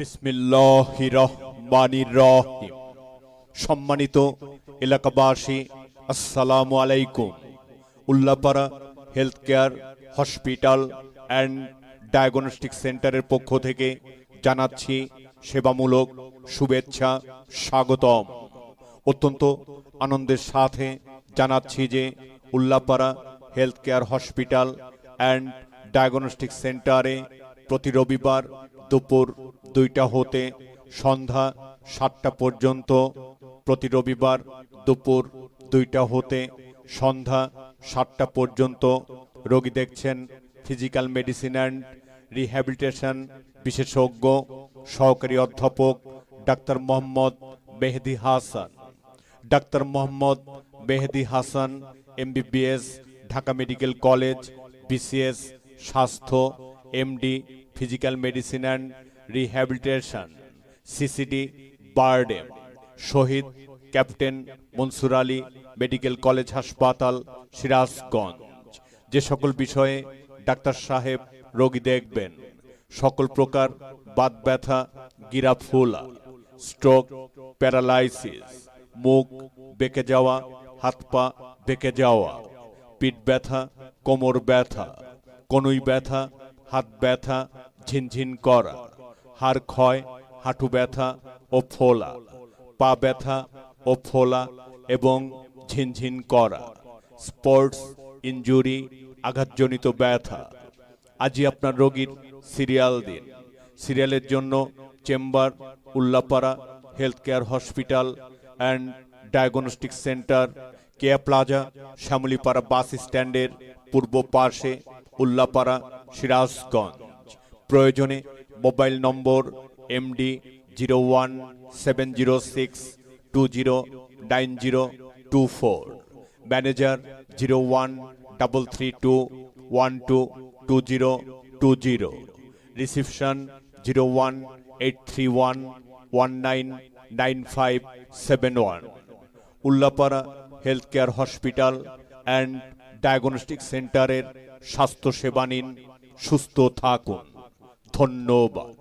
বিসমিল্লাহির রহমানির রহিম। সম্মানিত এলাকাবাসী, আসসালামু আলাইকুম। Ullapara health care hospital and diagnostic সেন্টারের পক্ষ থেকে জানাচ্ছি সেবামূলক শুভেচ্ছা, স্বাগতম। অত্যন্ত আনন্দের সাথে জানাচ্ছি যে Ullapara health care hospital and diagnostic সেন্টারে প্রতি রবিবার দুপুর 2টা হতে সন্ধ্যা 7টা পর্যন্ত, প্রতি রবিবার দুপুর 2টা হতে সন্ধ্যা 7টা পর্যন্ত রোগী দেখছেন ফিজিক্যাল মেডিসিন অ্যান্ড রিহ্যাবিলিটেশন বিশেষজ্ঞ সহকারী অধ্যাপক doctor Mohammad Mehedi Hasan. Doctor Mohammad Mehedi Hasan MBBS, Dhaka medical college, BCS স্বাস্থ্য, MD physical medicine and rehabilitation, CCD BIRDEM, Shahid captain Mansur Ali medical college হাসপাতাল, সিরাজগঞ্জ। যে সকল বিষয়ে ডাক্তার সাহেব রোগী দেখবেন: সকল প্রকার বাত ব্যথা, গিরা ফোলা, স্ট্রোক, প্যারালাইসিস, মুখ বেঁকে যাওয়া, হাত পা বেঁকে যাওয়া, পিঠ ব্যথা, কোমর ব্যথা, কনুই ব্যথা, হাত ব্যথা, ঝিনঝিন করা, হাড় ক্ষয়, হাঁটু ব্যথা ও ফোলা, পা ব্যথা ও ফোলা এবং ঝিনঝিন করা, স্পোর্টস ইনজুরি, আঘাতজনিত ব্যথা। আজই আপনার রোগীর সিরিয়াল দিন। সিরিয়ালের জন্য chamber Ullapara health care hospital and diagnostic centre, Keya plaza, Shyamolipara bus স্ট্যান্ডের পূর্ব পাশে, উল্লাপাড়া, সিরাজগঞ্জ। প্রয়োজনে mobile number MD 01-706-209024, manager 01-332-122020, reception 01-831-199571। Ullapara health care hospital and diagnostic সেন্টারের স্বাস্থ্য সেবা নিন, সুস্থ থাকুন। ধন্যবাদ।